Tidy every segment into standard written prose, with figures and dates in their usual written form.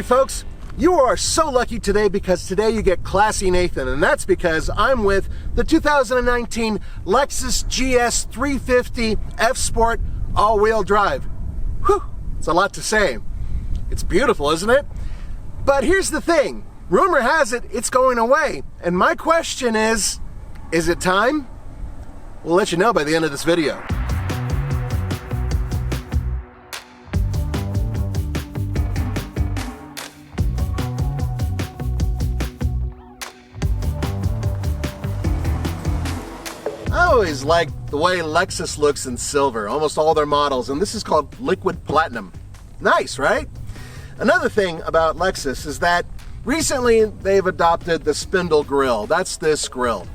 Howdy folks, you are so lucky today because today you get Classy Nathan, and that's because I'm with the 2019 Lexus GS 350 F Sport all-wheel drive. Whew, it's a lot to say. It's beautiful, isn't it? But here's the thing, rumor has it it's going away, and my question is it time? We'll let you know by the end of this video. I always liked the way Lexus looks in silver, almost all their models, and this is called liquid platinum. Nice, right? Another thing about Lexus is that recently they've adopted the spindle grille. That's this grille.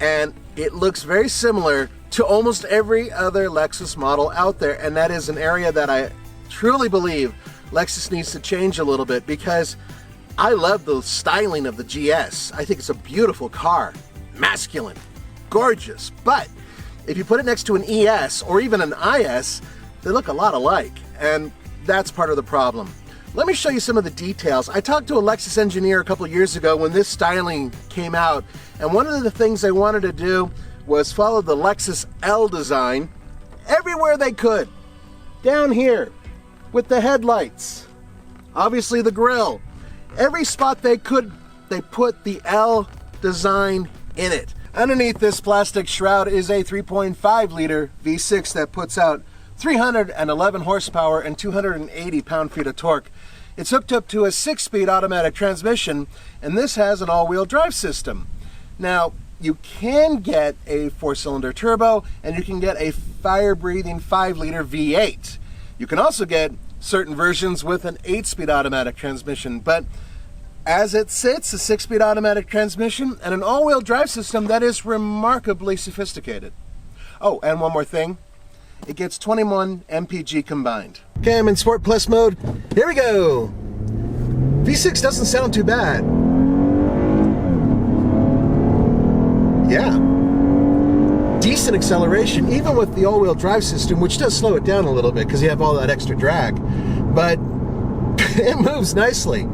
And it looks very similar to almost every other Lexus model out there, and that is an area that I truly believe Lexus needs to change a little bit, because I love the styling of the GS. I think it's a beautiful car, masculine, gorgeous, but if you put it next to an ES or even an IS, they look a lot alike, and that's part of the problem. Let me show you some of the details. I talked to a Lexus engineer a couple years ago when this styling came out, and one of the things they wanted to do was follow the Lexus L design everywhere they could. Down here with the headlights, obviously the grille. Every spot they could, they put the L design in it. Underneath this plastic shroud is a 3.5 liter V6 that puts out 311 horsepower and 280 pound-feet of torque. It's hooked up to a 6-speed automatic transmission, and this has an all-wheel drive system. Now, you can get a 4-cylinder turbo, and you can get a fire-breathing 5-liter V8. You can also get certain versions with an 8-speed automatic transmission, but as it sits, a 6-speed automatic transmission and an all-wheel drive system that is remarkably sophisticated. Oh, and one more thing. It gets 21 mpg combined. Okay, I'm in Sport Plus mode. Here we go. V6 doesn't sound too bad. Yeah. Decent acceleration, even with the all-wheel drive system, which does slow it down a little bit because you have all that extra drag. But it moves nicely.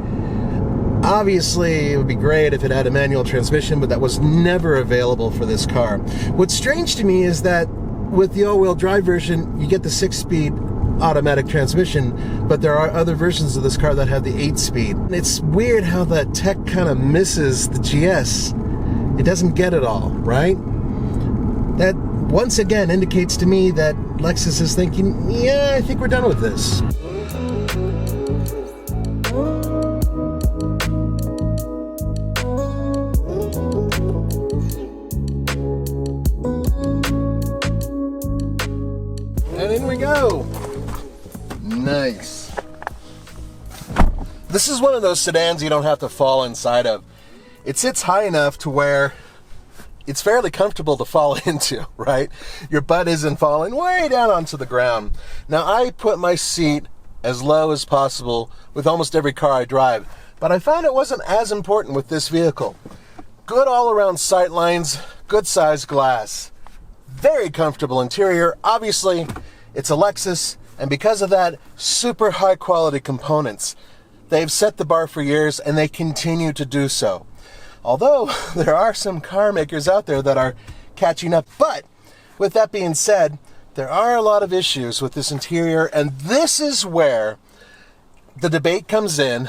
Obviously, it would be great if it had a manual transmission, but that was never available for this car. What's strange to me is that with the all-wheel drive version, you get the 6-speed automatic transmission, but there are other versions of this car that have the 8-speed. It's weird how that tech kind of misses the GS. It doesn't get it all, right? That once again indicates to me that Lexus is thinking, yeah, I think we're done with this. And in we go. Nice. This is one of those sedans you don't have to fall inside of. It sits high enough to where it's fairly comfortable to fall into, right? Your butt isn't falling way down onto the ground. Now, I put my seat as low as possible with almost every car I drive, but I found it wasn't as important with this vehicle. Good all-around sight lines, good size glass. Very comfortable interior. Obviously, it's a Lexus, and because of that, super high quality components. They've set the bar for years, and they continue to do so. Although, there are some car makers out there that are catching up. But, with that being said, there are a lot of issues with this interior, and this is where the debate comes in.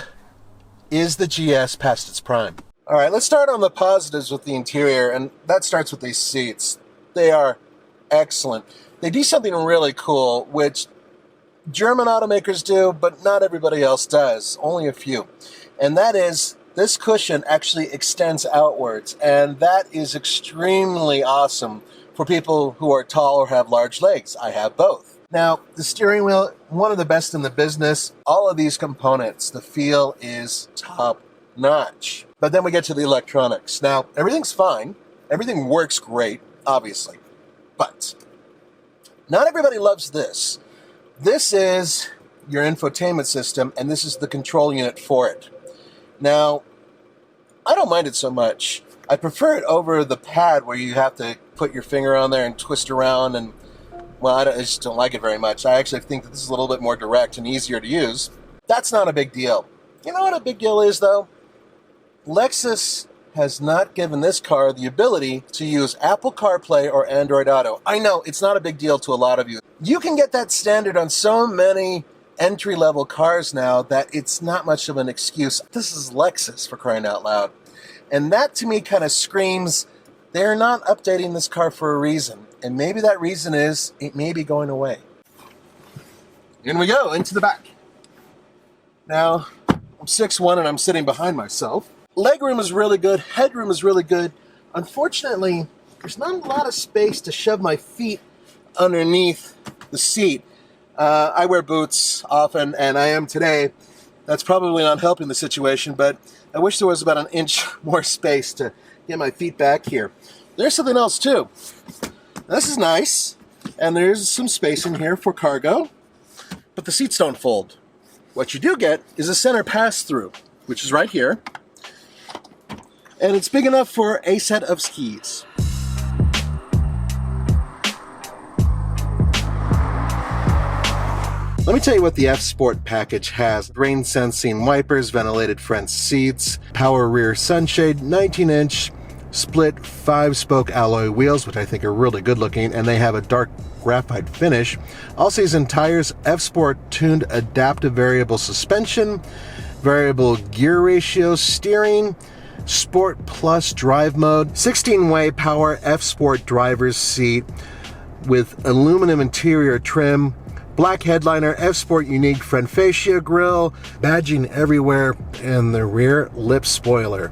Is the GS past its prime? Alright, let's start on the positives with the interior, and that starts with these seats. They are excellent. They do something really cool, which German automakers do, but not everybody else does. Only a few. And that is, this cushion actually extends outwards, and that is extremely awesome for people who are tall or have large legs. I have both. Now, the steering wheel, one of the best in the business. All of these components, the feel is top notch. But then we get to the electronics. Now, everything's fine. Everything works great, obviously. But not everybody loves this. This is your infotainment system, and this is the control unit for it. Now, I don't mind it so much. I prefer it over the pad where you have to put your finger on there and twist around, and, well, I just don't like it very much. I actually think that this is a little bit more direct and easier to use. That's not a big deal. You know what a big deal is, though? Lexus has not given this car the ability to use Apple CarPlay or Android Auto. I know, it's not a big deal to a lot of you. You can get that standard on so many entry-level cars now that it's not much of an excuse. This is Lexus, for crying out loud. And that, to me, kind of screams they're not updating this car for a reason. And maybe that reason is it may be going away. In we go, into the back. Now, I'm 6'1" and I'm sitting behind myself. Legroom is really good, headroom is really good. Unfortunately, there's not a lot of space to shove my feet underneath the seat. I wear boots often, and I am today. That's probably not helping the situation, but I wish there was about an inch more space to get my feet back here. There's something else too. This is nice, and there's some space in here for cargo, but the seats don't fold. What you do get is a center pass-through, which is right here. And it's big enough for a set of skis. Let me tell you what the F-Sport package has. Rain sensing wipers, ventilated front seats, power rear sunshade, 19-inch split 5-spoke alloy wheels, which I think are really good looking, and they have a dark graphite finish. All-season tires, F-Sport tuned adaptive variable suspension, variable gear ratio steering, Sport Plus drive mode, 16-way power F-Sport driver's seat with aluminum interior trim, black headliner, F-Sport unique front fascia grille, badging everywhere, and the rear lip spoiler.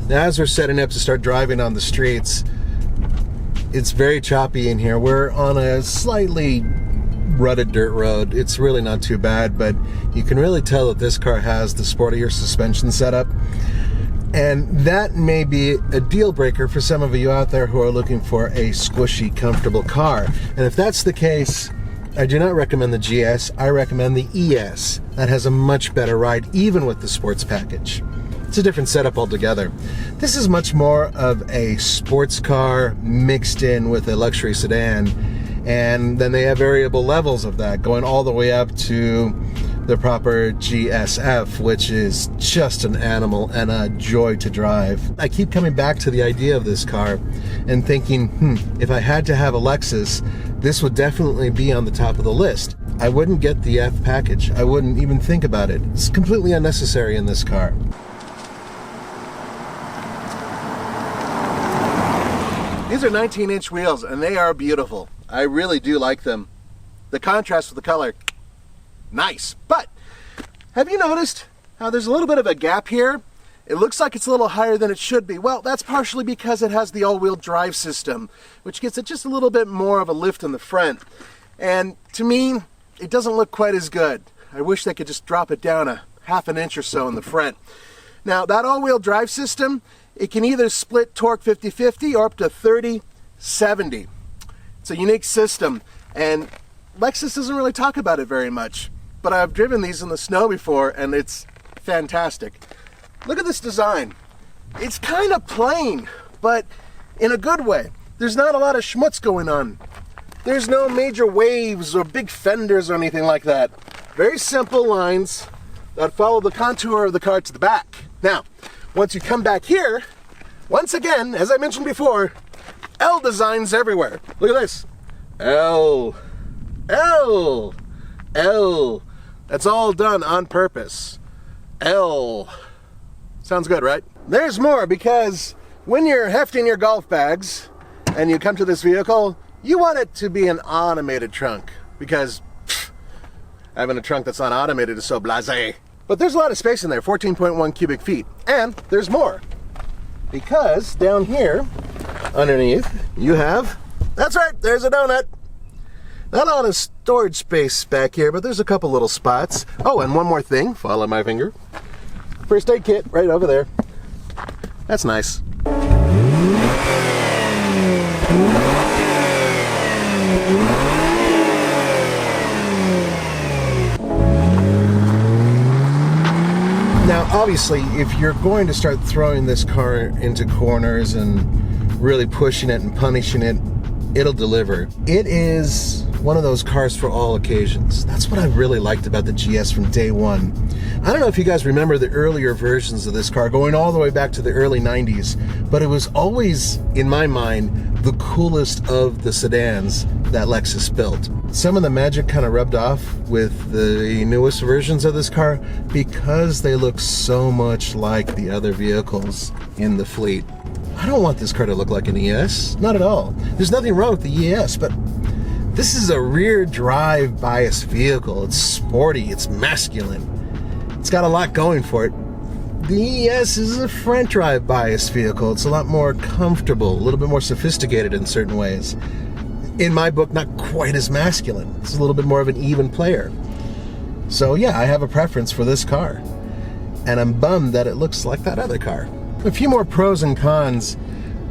Now, as we're setting up to start driving on the streets, it's very choppy in here. We're on a slightly rutted dirt road. It's really not too bad, but you can really tell that this car has the sportier suspension setup. And that may be a deal breaker for some of you out there who are looking for a squishy, comfortable car. And if that's the case, I do not recommend the GS. I recommend the ES. That has a much better ride, even with the sports package. It's a different setup altogether. This is much more of a sports car mixed in with a luxury sedan. And then they have variable levels of that, going all the way up to the proper GSF, which is just an animal and a joy to drive. I keep coming back to the idea of this car and thinking, if I had to have a Lexus, this would definitely be on the top of the list. I wouldn't get the F package. I wouldn't even think about it. It's completely unnecessary in this car. These are 19-inch wheels, and they are beautiful. I really do like them. The contrast with the color, nice. But have you noticed how there's a little bit of a gap here? It looks like it's a little higher than it should be. Well, that's partially because it has the all-wheel drive system, which gets it just a little bit more of a lift in the front. And to me, it doesn't look quite as good. I wish they could just drop it down a half an inch or so in the front. Now, that all-wheel drive system, it can either split torque 50-50 or up to 30-70. It's a unique system, and Lexus doesn't really talk about it very much. But I've driven these in the snow before, and it's fantastic. Look at this design. It's kind of plain, but in a good way. There's not a lot of schmutz going on. There's no major waves or big fenders or anything like that. Very simple lines that follow the contour of the car to the back. Now, once you come back here, once again, as I mentioned before, L designs everywhere. Look at this. L. L. L. That's all done on purpose. L. Sounds good, right? There's more, because when you're hefting your golf bags and you come to this vehicle, you want it to be an automated trunk, because having a trunk that's not automated is so blasé. But there's a lot of space in there, 14.1 cubic feet. And there's more, because down here, underneath, you have, that's right, there's a donut. Not a lot of storage space back here, but there's a couple little spots. Oh, and one more thing, follow my finger. First aid kit right over there. That's nice. Now, obviously, if you're going to start throwing this car into corners and really pushing it and punishing it, it'll deliver. It is one of those cars for all occasions. That's what I really liked about the GS from day one. I don't know if you guys remember the earlier versions of this car, going all the way back to the early 90s, but it was always, in my mind, the coolest of the sedans that Lexus built. Some of the magic kind of rubbed off with the newest versions of this car because they look so much like the other vehicles in the fleet. I don't want this car to look like an ES, not at all. There's nothing wrong with the ES, but this is a rear drive bias vehicle. It's sporty, it's masculine. It's got a lot going for it. The ES is a front drive bias vehicle. It's a lot more comfortable, a little bit more sophisticated in certain ways. In my book, not quite as masculine. It's a little bit more of an even player. So yeah, I have a preference for this car. And I'm bummed that it looks like that other car. A few more pros and cons.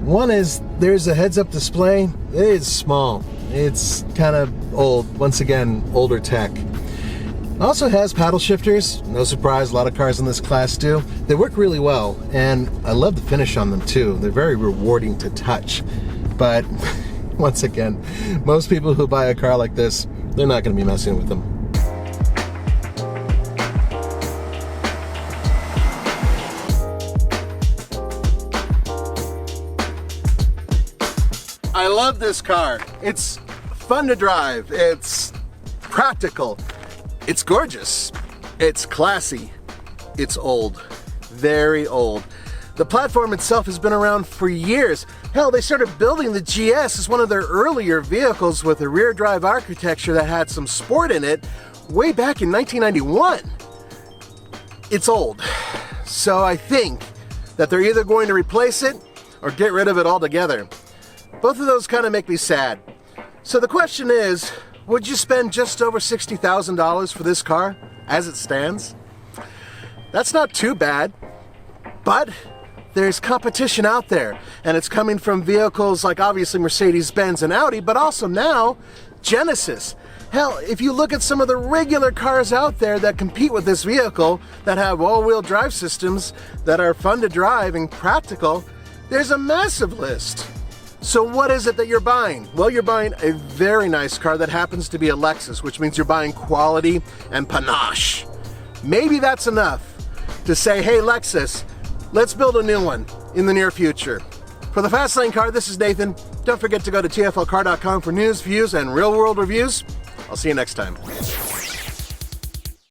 One is there's a heads-up display. It is small. It's kind of old. Once again, older tech. Also has paddle shifters. No surprise, a lot of cars in this class do. They work really well, and I love the finish on them too. They're very rewarding to touch. But once again, most people who buy a car like this, they're not going to be messing with them. I love this car. It's fun to drive. It's practical. It's gorgeous. It's classy. It's old. Very old. The platform itself has been around for years. Hell, they started building the GS as one of their earlier vehicles with a rear drive architecture that had some sport in it way back in 1991. It's old. So I think that they're either going to replace it or get rid of it altogether. Both of those kind of make me sad. So the question is, would you spend just over $60,000 for this car as it stands? That's not too bad, but there's competition out there, and it's coming from vehicles like obviously Mercedes-Benz and Audi, but also now Genesis. Hell, if you look at some of the regular cars out there that compete with this vehicle, that have all-wheel drive systems, that are fun to drive and practical, there's a massive list. So what is it that you're buying? Well, you're buying a very nice car that happens to be a Lexus, which means you're buying quality and panache. Maybe that's enough to say, hey Lexus, let's build a new one in the near future. For the Fastlane Car, this is Nathan. Don't forget to go to tflcar.com for news, views, and real-world reviews. I'll see you next time.